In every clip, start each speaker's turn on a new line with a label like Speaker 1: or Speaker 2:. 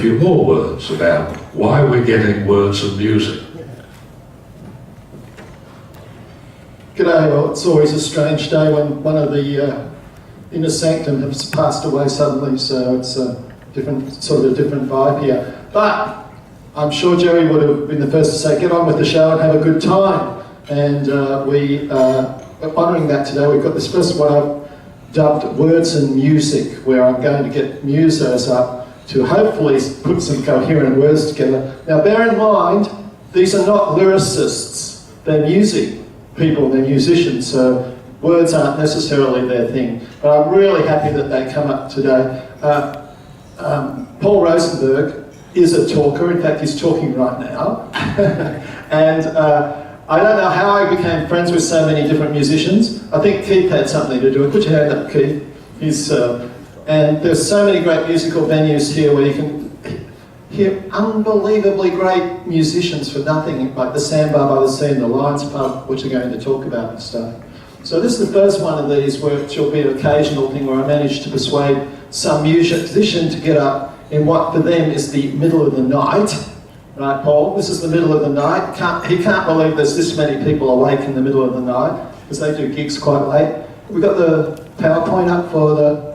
Speaker 1: few more words about why we're getting words and music.
Speaker 2: G'day, well, it's always a strange day when one of the inner sanctum has passed away suddenly, so it's a different vibe here. But I'm sure Jerry would have been the first to say, get on with the show and have a good time. And we are honouring that today. We've got this first one I've dubbed Words and Music, where I'm going to get musos up to hopefully put some coherent words together. Now bear in mind, these are not lyricists, they're music people, they're musicians, so words aren't necessarily their thing. But I'm really happy that they come up today. Paul Rosenberg is a talker, in fact he's talking right now. And I don't know how I became friends with so many different musicians. I think Keith had something to do with it. Put your hand up, Keith. And there's so many great musical venues here where you can hear unbelievably great musicians for nothing, like the Sandbar by the Sea and the Lions Pub, which we're going to talk about and stuff. So this is the first one of these, which will be an occasional thing where I managed to persuade some musician to get up in what for them is the middle of the night. Right, Paul? This is the middle of the night. He can't believe there's this many people awake in the middle of the night, because they do gigs quite late. We've got the PowerPoint up for the...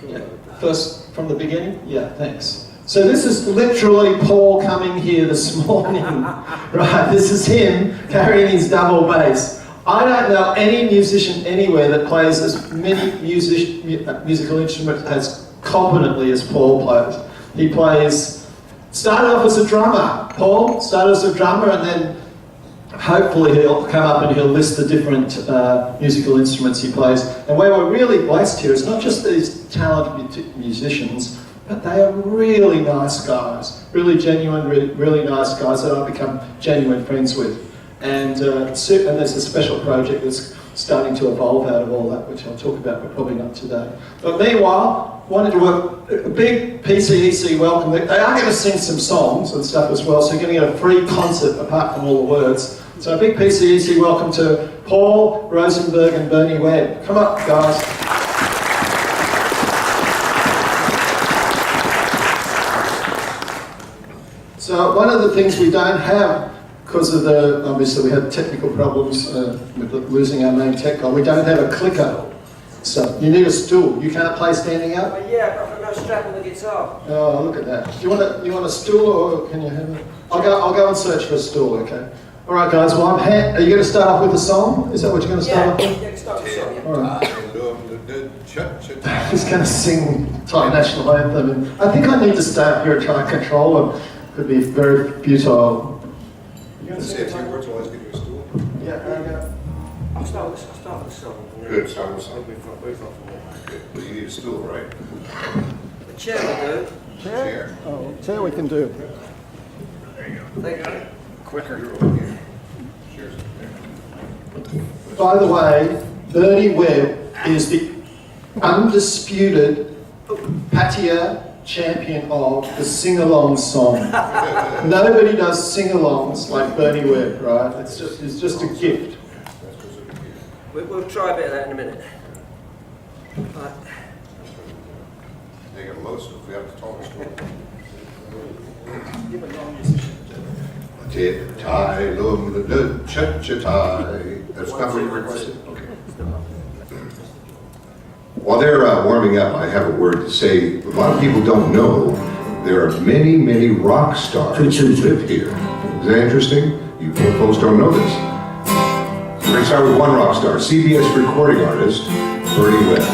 Speaker 2: Yeah, first from the beginning? Yeah, thanks. So this is literally Paul coming here this morning. Right, this is him carrying his double bass. I don't know any musician anywhere that plays as many musical instruments as competently as Paul plays. He started off as a drummer. Paul started as a drummer, and then hopefully he'll come up and he'll list the different musical instruments he plays. And where we're really blessed here is not just these talented musicians, but they are really nice guys, really genuine, really nice guys that I've become genuine friends with. And there's a special project that's starting to evolve out of all that, which I'll talk about, but probably not today. But meanwhile, wanted to work a big PCEC welcome. They are going to sing some songs and stuff as well, so you're going to get a free concert apart from all the words. So a big PCEC welcome to Paul Rosenberg and Bernie Webb. Come up, guys. So one of the things we don't have, because of obviously we had technical problems with losing our main tech guy, we don't have a clicker. So you need a stool. You can't play standing up?
Speaker 3: Yeah, but I've got no strap on the guitar.
Speaker 2: Oh, look at that. Do you want a stool, or can you have it? I'll go and search for a stool, okay? All right, guys. Well, are you going to start off with a song? Is that what you're going to start off with?
Speaker 3: Yeah, start with a song, yeah.
Speaker 2: All right. He's going to sing Thai national anthem, and I think I need to stay up here and try and control him. Could be very futile.
Speaker 4: Say a few words while I was getting you a stool.
Speaker 2: Yeah, there you go.
Speaker 3: I'll start with a song.
Speaker 4: Good, start with a song. Good. Well, you need a stool, right?
Speaker 3: A chair will do.
Speaker 4: Chair.
Speaker 2: Oh, chair we can do.
Speaker 4: There you go.
Speaker 3: Thank you.
Speaker 4: Quicker. You're over here. Chairs there.
Speaker 2: By the way, Bernie Webb is the undisputed Pattaya champion of the sing-along song. Nobody does sing-alongs like Bernie Webb, right? It's just a gift.
Speaker 3: We'll try a bit of that in a minute. Right.
Speaker 4: They got low stuff. We have to talk stool.
Speaker 2: Give a long musician.
Speaker 4: Tie, lum, the cha-cha-tie. That's not what you requested? Okay. While they're warming up, I have a word to say. A lot of people don't know there are many, many rock stars who live here. Is that interesting? You folks don't know this. We're going to start with one rock star, CBS recording artist, Bernie Webb.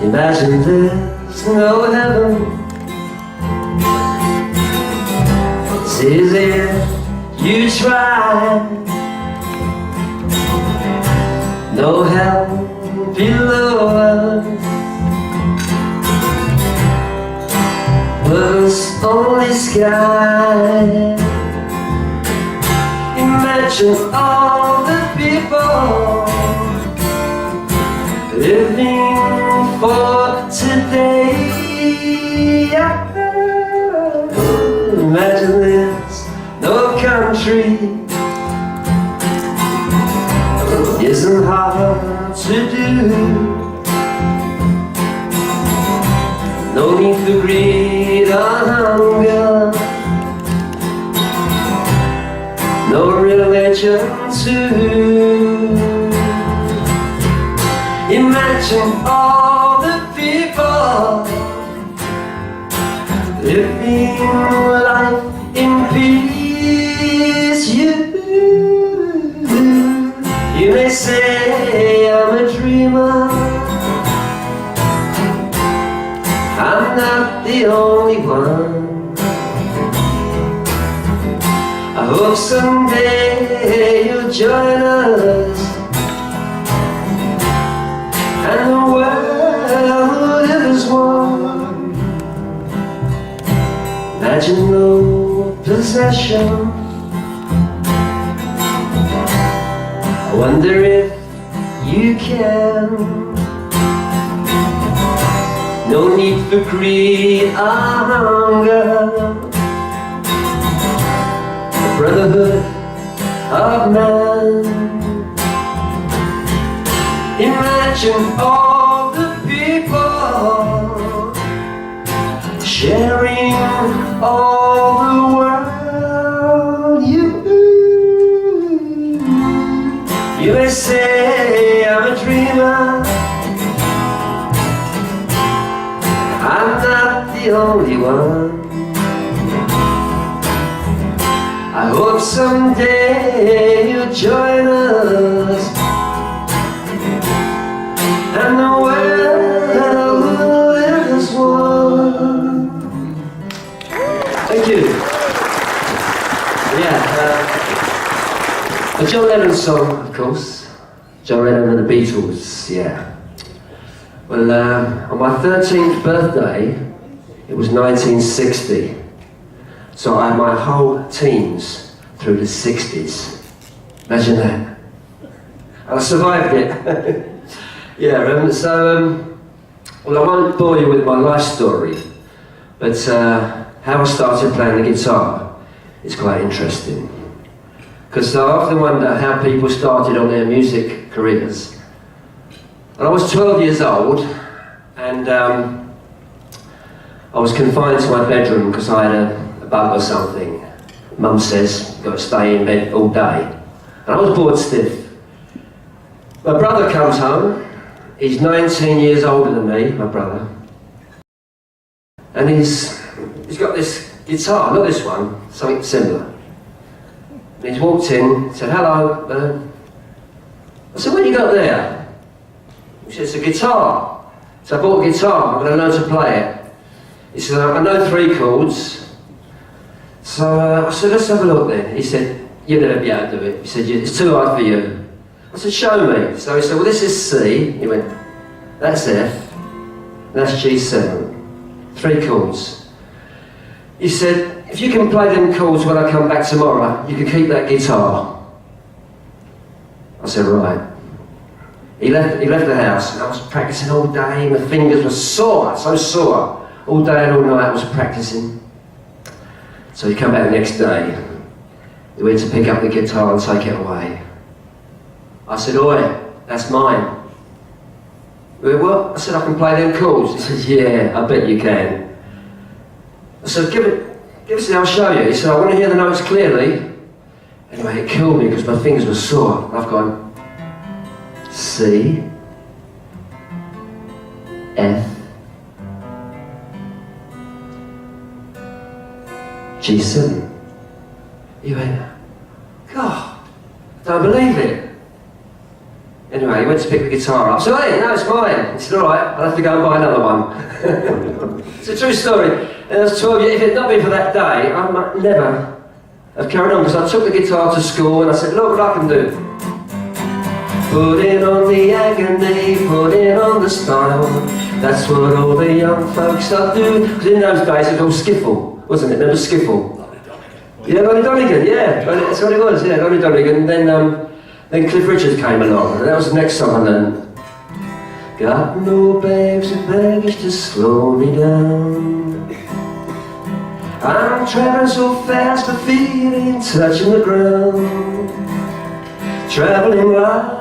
Speaker 3: Imagine there's no heaven. It's easy. You try. No hell below us. Was only sky. Imagine all the people living for today. Imagine this. No country isn't hard to do. No need for greed or hunger, no religion too. Imagine all the people living life in peace. You may say I'm a dreamer, I'm not the only one. I hope someday you'll join us, and the world will live as one. Imagine no possession. I wonder if you can. No need for greed or hunger, the brotherhood of man. Imagine all the people sharing all the world. You may say I'm a dreamer, I'm not the only one. I hope someday you'll join us, and the world will live as one. Thank you. Yeah, a John Lennon song, of course. John Lennon and the Beatles, yeah. Well, on my 13th birthday, it was 1960. So I had my whole teens through the 60s. Imagine that. I survived it. Yeah, well, I won't bore you with my life story, but how I started playing the guitar is quite interesting. Because I often wonder how people started on their music careers. And I was 12 years old, and I was confined to my bedroom because I had a bug or something. Mum says, you've got to stay in bed all day. And I was bored stiff. My brother comes home. He's 19 years older than me, my brother. And he's got this guitar, not this one, something similar. And he's walked in, said, hello. I said, what you got there? He said, it's a guitar. So I bought a guitar, I'm going to learn to play it. He said, I know 3 chords. So I said, let's have a look then. He said, you'll never be able to do it. He said, it's too hard for you. I said, show me. So he said, well, this is C. He went, that's F, that's G7. 3 chords. He said, if you can play them chords when I come back tomorrow, you can keep that guitar. I said, right. He left the house, and I was practicing all day. My fingers were sore, so sore. All day and all night I was practicing. So he came back the next day. He went to pick up the guitar and take it away. I said, oi, that's mine. He went, what? I said, I can play them chords. He said, yeah, I bet you can. I said, give it to me, I'll show you. He said, I want to hear the notes clearly. Anyway, it killed me because my fingers were sore. I've gone, C, F, G7. He went, God, I don't believe it. Anyway, he went to pick the guitar up. I said, hey, no, it's mine. He said, all right, I'll have to go and buy another one. It's a true story. And I was 12 years, if it had not been for that day, I might never have carried on, because I took the guitar to school and I said, look what I can do. Put in on the agony, put in on the style. That's what all the young folks are do. Because in those days it was all skiffle, wasn't it? There was skiffle. Yeah, Lonnie Donegan, yeah. That's what it was, yeah, Lonnie Donegan. And then Cliff Richard came along, and that was the next song I learned. Got no bags of baggage to slow me down. I'm traveling so fast, my feet ain't touching the ground. Traveling light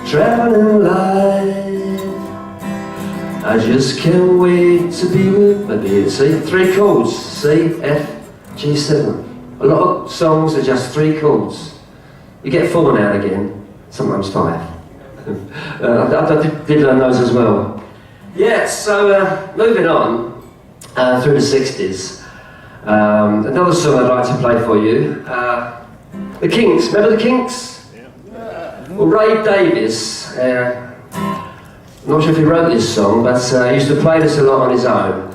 Speaker 3: traveling light. I just can't wait to be with my dear. See, 3 chords, C, F, G7. A lot of songs are just 3 chords. You get 4 now and again, sometimes 5. I did learn those as well. Yeah, so moving on through the 60s. Another song I'd like to play for you. The Kinks, remember the Kinks? Well, Ray Davies, I'm not sure if he wrote this song, but he used to play this a lot on his own.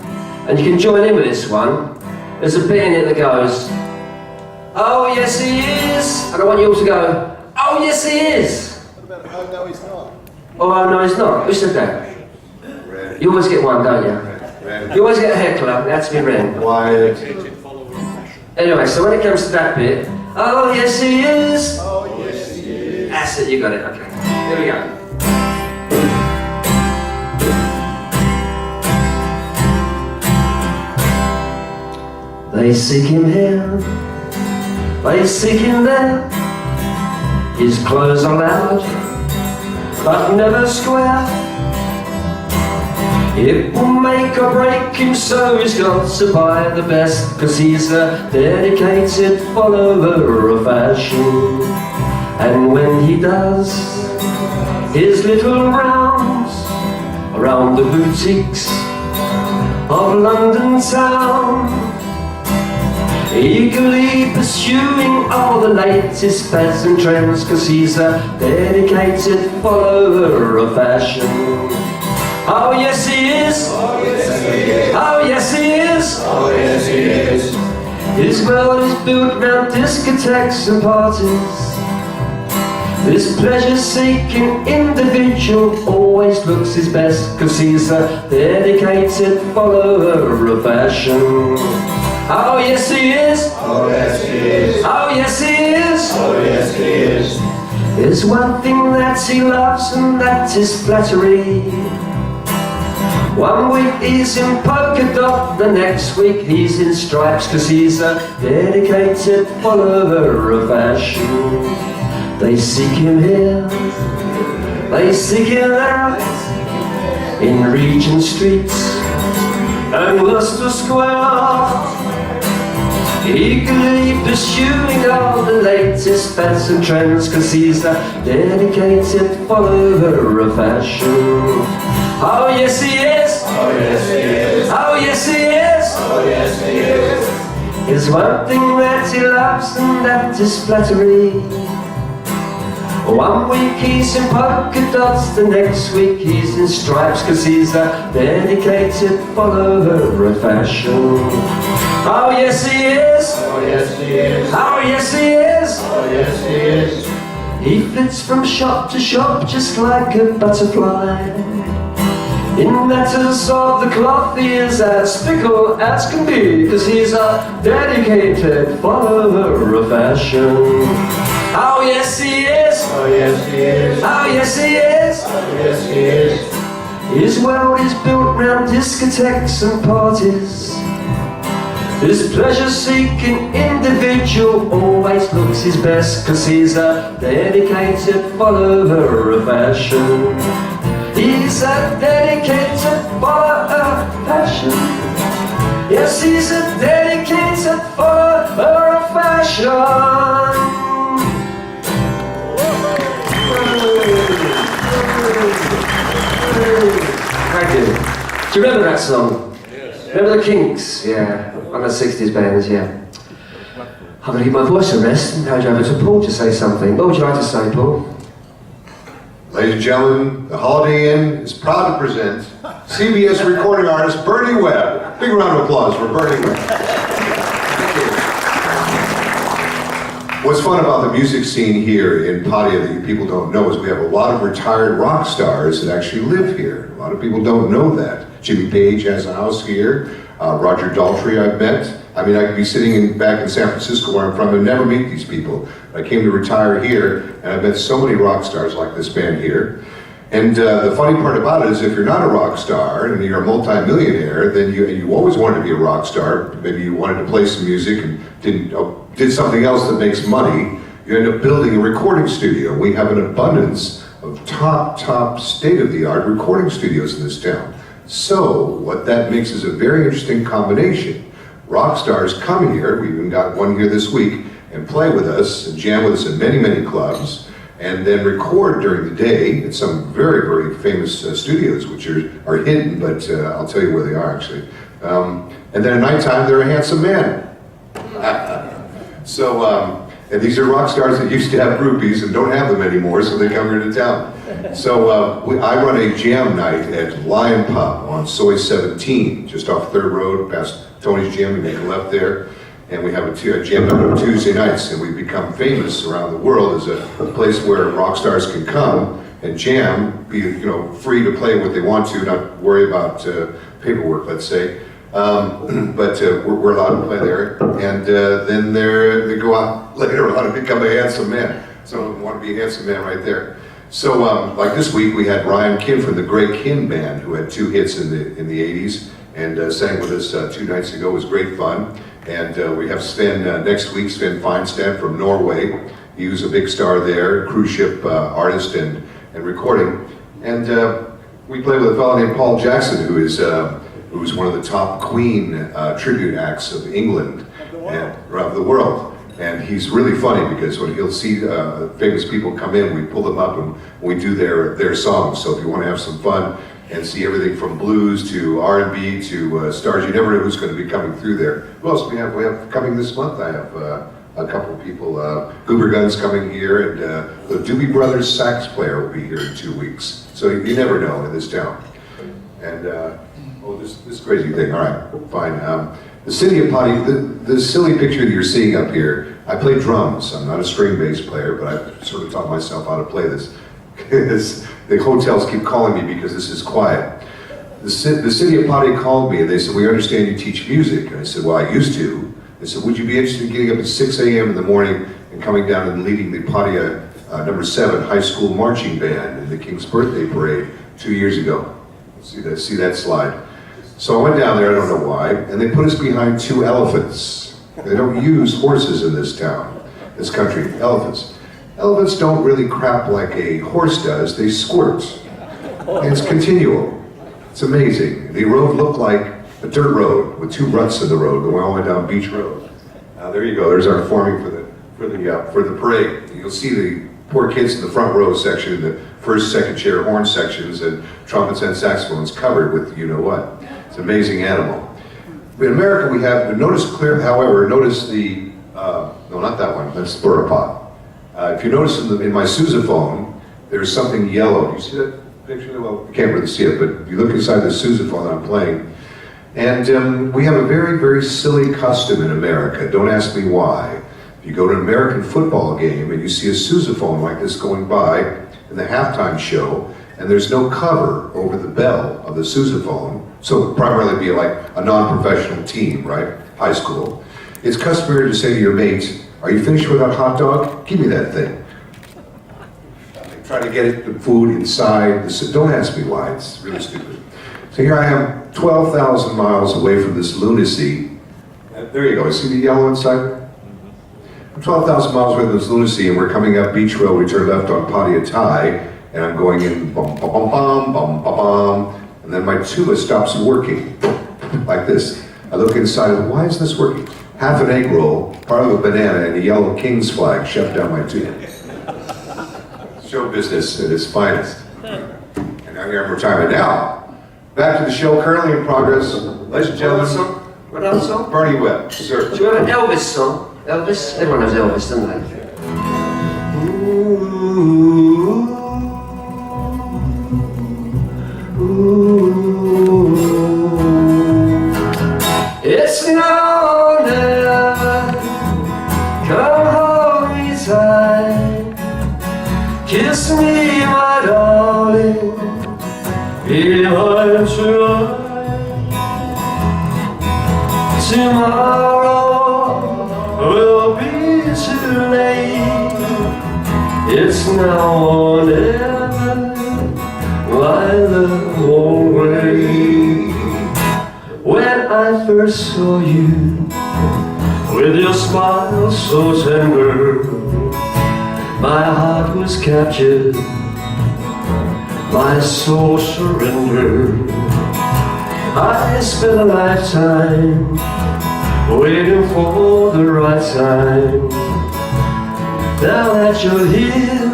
Speaker 3: And you can join in with this one. There's a bit in it that goes, oh yes he is, and I want you all to go, oh yes he is.
Speaker 2: What about, oh no he's not?
Speaker 3: Oh no he's not, who said that?
Speaker 4: Red.
Speaker 3: You always get one, don't you?
Speaker 4: Red.
Speaker 3: You always get a heckler, it has to be Ren.
Speaker 4: Quiet.
Speaker 3: Anyway, so when it comes to that bit, oh yes he is.
Speaker 2: Oh yes he is.
Speaker 3: That's it, you got it, okay. Here we go. They seek him here, they seek him there. His clothes are loud, but never square. It will make or break him, so he's got to buy the best, 'cause he's a dedicated follower of fashion. And when he does his little rounds around the boutiques of London town, eagerly pursuing all the latest fads and trends, 'cause he's a dedicated follower of fashion. Oh yes he is.
Speaker 4: Oh yes he is.
Speaker 3: Oh yes he is.
Speaker 4: Oh yes he is.
Speaker 3: His world is built round discotheques and parties. This pleasure-seeking individual always looks his best, 'cause he's a dedicated follower of fashion. Oh yes he is.
Speaker 4: Oh yes he is.
Speaker 3: Oh yes he is.
Speaker 4: Oh yes he is.
Speaker 3: There's one thing that he loves, and that is flattery. One week he's in polka dot, the next week he's in stripes, 'cause he's a dedicated follower of fashion. They seek him here, they seek him there, in Regent Street and Leicester Square, eagerly pursuing all the latest fads and trends, 'cause he's a dedicated follower of fashion. Oh yes he is.
Speaker 4: Oh yes he is.
Speaker 3: Oh yes he is.
Speaker 4: Oh yes he is.
Speaker 3: There's one thing that he loves, and that is flattery. One week he's in polka dots, the next week he's in stripes, 'cause he's a dedicated follower of fashion. Oh yes he is.
Speaker 4: Oh yes he is.
Speaker 3: Oh yes he is.
Speaker 4: Oh yes he is.
Speaker 3: He flits from shop to shop just like a butterfly. In matters of the cloth he is as fickle as can be, 'cause he's a dedicated follower of fashion. Oh yes he is.
Speaker 4: Oh yes he is.
Speaker 3: Oh yes he is.
Speaker 4: Oh yes he is.
Speaker 3: His world is built round discotheques and parties. This pleasure-seeking individual always looks his best, 'cause he's a dedicated follower of fashion. He's a dedicated follower of fashion. Yes, he's a dedicated follower of fashion. Thank you. Do you remember that song? Yes. Remember the Kinks? Yeah, one of the 60s bands, yeah. I'm going to give my voice a rest and hand you over to Paul to say something. What would you like to say, Paul?
Speaker 4: Ladies and gentlemen, the Holiday Inn is proud to present CBS recording artist Bernie Webb. Big round of applause for Bernie Webb. Thank you. What's fun about the music scene here in Padia that you people don't know is we have a lot of retired rock stars that actually live here. A lot of people don't know that. Jimmy Page has a house here. Roger Daltrey I've met. I mean, I could be sitting back in San Francisco where I'm from and never meet these people. I came to retire here, and I've met so many rock stars like this band here. And the funny part about it is if you're not a rock star and you're a multi-millionaire, then you always wanted to be a rock star. Maybe you wanted to play some music and did something else that makes money. You end up building a recording studio. We have an abundance of top state-of-the-art recording studios in this town. So what that makes is a very interesting combination. Rock stars come here, we even got one here this week, and play with us and jam with us in many clubs, and then record during the day at some very famous studios, which are hidden, but I'll tell you where they are actually. And then at nighttime, they're a handsome man. And these are rock stars that used to have groupies and don't have them anymore, so they come here to town. So I run a jam night at Lion Pub on Soy 17, just off 3rd Road, past Tony's Gym. We make a left there, and we have a jam night on Tuesday nights, and we've become famous around the world as a place where rock stars can come and jam, be free to play what they want to, not worry about paperwork, let's say. But we're allowed to play there, and then they go out later on and become a handsome man. Some of them want to be a handsome man right there. So like this week we had Ryan Kim from the Greg Kinn Band, who had 2 hits in the 80s and sang with us 2 nights ago. It was great fun. And we have Sven next week, Sven Feinstein from Norway. He was a big star there, cruise ship artist and recording. And we played with a fellow named Paul Jackson, who was one of the top Queen tribute acts of England and around the world. And he's really funny because when he'll see famous people come in, we pull them up and we do their songs. So if you want to have some fun and see everything from blues to R&B to stars, you never know who's going to be coming through there. Who else we have coming this month? I have a couple of people. Goober Guns coming here, and the Doobie Brothers sax player will be here in 2 weeks. So you never know in this town. And this crazy thing. All right, fine. The City of Potty, the silly picture that you're seeing up here, I play drums. I'm not a string bass player, but I've sort of taught myself how to play this. The hotels keep calling me because this is quiet. The City of Potty called me and they said, we understand you teach music. And I said, well, I used to. They said, would you be interested in getting up at 6 a.m. in the morning and coming down and leading the Potty number 7 high school marching band in the King's birthday parade 2 years ago? See that slide? So I went down there, I don't know why, and they put us behind 2 elephants. They don't use horses in this town, this country, elephants. Elephants don't really crap like a horse does, they squirt. And it's continual. It's amazing. The road looked like a dirt road with 2 ruts in the road going all the way down Beach Road. There you go, there's our forming for the parade. You'll see the poor kids in the front row section, in the first, second chair horn sections, and trumpets and saxophones covered with you-know-what. It's an amazing animal. In America we have, notice the, no, not that one, that's the burrapot. If you notice in my sousaphone, there's something yellow. Do you see that picture? Well, you can't really see it, but you look inside the sousaphone that I'm playing. And we have a very silly custom in America. Don't ask me why. If you go to an American football game and you see a sousaphone like this going by in the halftime show, and there's no cover over the bell of the sousaphone, so it would primarily be like a non-professional team, right? High school. It's customary to say to your mates, are you finished with that hot dog? Give me that thing. They try to get the food inside. Don't ask me why, it's really stupid. So here I am, 12,000 miles away from this lunacy. There you go, see the yellow inside? I'm 12,000 miles away from this lunacy, and we're coming up Beach Road, we turn left on Patio, and I'm going in, bum, bum, bum, bum, bum, bum, bum, and then my tuba stops working, like this. I look inside, and why is this working? Half an egg roll, part of a banana, and a yellow King's flag shoved down my tube. Show business at its finest. And now here I'm retired. Now, back to the show currently in progress. Ladies and gentlemen,
Speaker 3: What other song?
Speaker 4: Bernie Webb, sir.
Speaker 3: Do you have an Elvis song? Elvis? Everyone knows Elvis, doesn't they? It's now or never, come home inside. Kiss me, my darling, behind your eyes. Tomorrow will be too late. It's now or never, lie the whole way. When I first saw you, with your smile so tender, my heart was captured my soul surrendered. I spent a lifetime waiting for the right time. Now that you're here,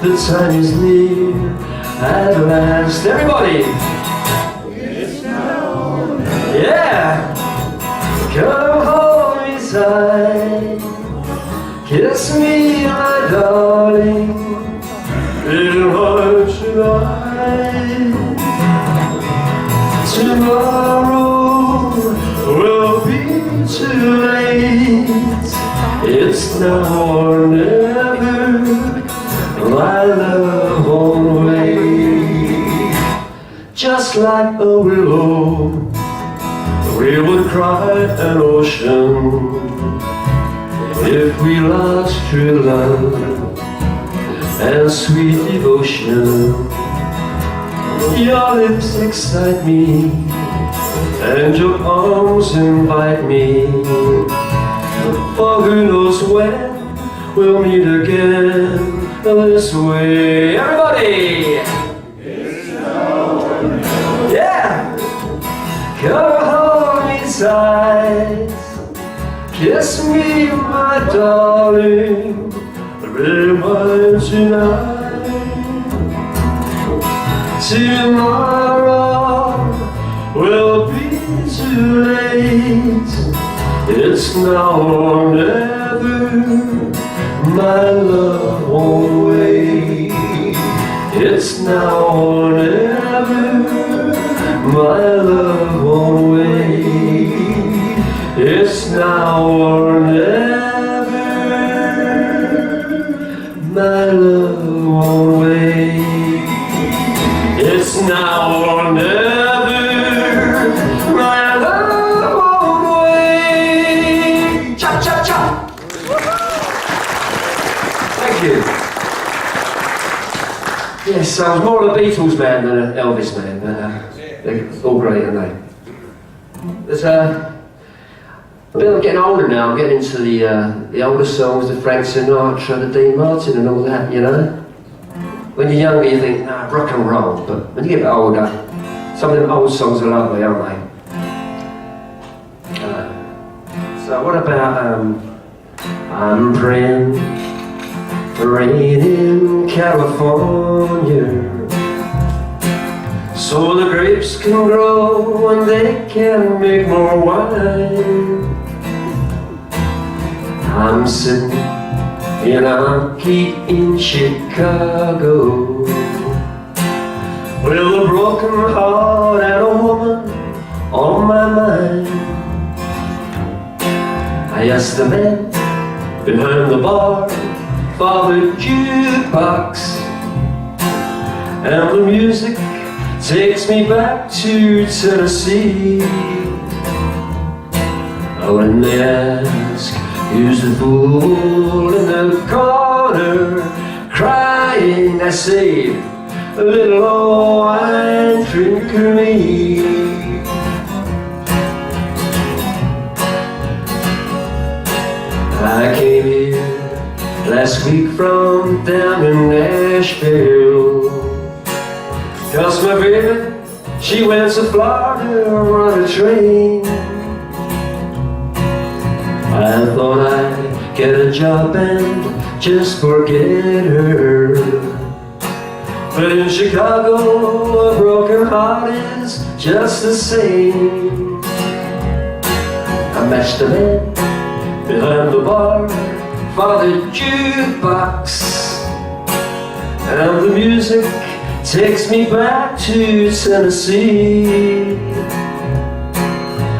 Speaker 3: the time is near at last. Everybody! It's now. Yeah! Come hold me tight, kiss me, my darling, little heart tonight. Tomorrow will be too late. It's now or never, my love won't wait. Just like a willow, we would cry an ocean if we lost true love and sweet devotion. Your lips excite me and your arms invite me. For who knows when we'll meet again this way. Everybody! Yeah! Come hold me tight, kiss me, my darling, be mine tonight. Tomorrow will be too late. It's now or never, my love won't wait. It's now or never, my love won't wait. It's now or never, my love won't wait. It's now or never, my love won't wait. Cha cha cha! Thank you. Yes, I was more of a Beatles man than an Elvis man, but they're all great, aren't they? There's a bit of getting older now. I'm getting into the older songs, the Frank Sinatra, the Dean Martin, and all that. You know, when you're younger, you think, nah, rock and roll. But when you get a bit older, some of them old songs are lovely, aren't they? So what about I'm praying for rain in California, so the grapes can grow and they can make more wine. I'm sitting in a key in Chicago with a broken heart and a woman on my mind. I asked the man behind the bar for the jukebox, and the music takes me back to Tennessee. Oh, when they ask who's the fool in the corner crying, I say, a little old wine drinker me. I came here last week from down in Nashville, 'cause my baby, she went to Florida on a train. I thought I'd get a job and just forget her, but in Chicago a broken heart is just the same. I matched a man behind the bar for the jukebox, and the music takes me back to Tennessee.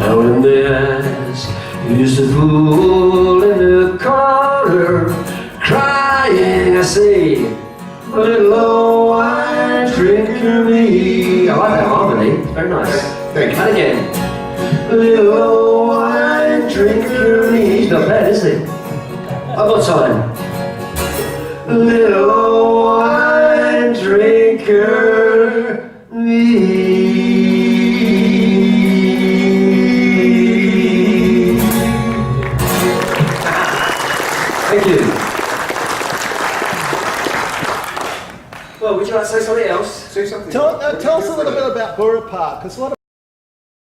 Speaker 3: And when they ask who's the fool in the corner crying, I say, a little old wine drinker me. I like that harmony, very nice.
Speaker 4: Thank you.
Speaker 3: And again, a little old wine drinker me. He's not bad, is he? I've got time. Little old wine drinker me. Thank you. Well, would you like to say something else?
Speaker 4: Say something.
Speaker 2: Tell us a little bit about Borough Park, because a lot of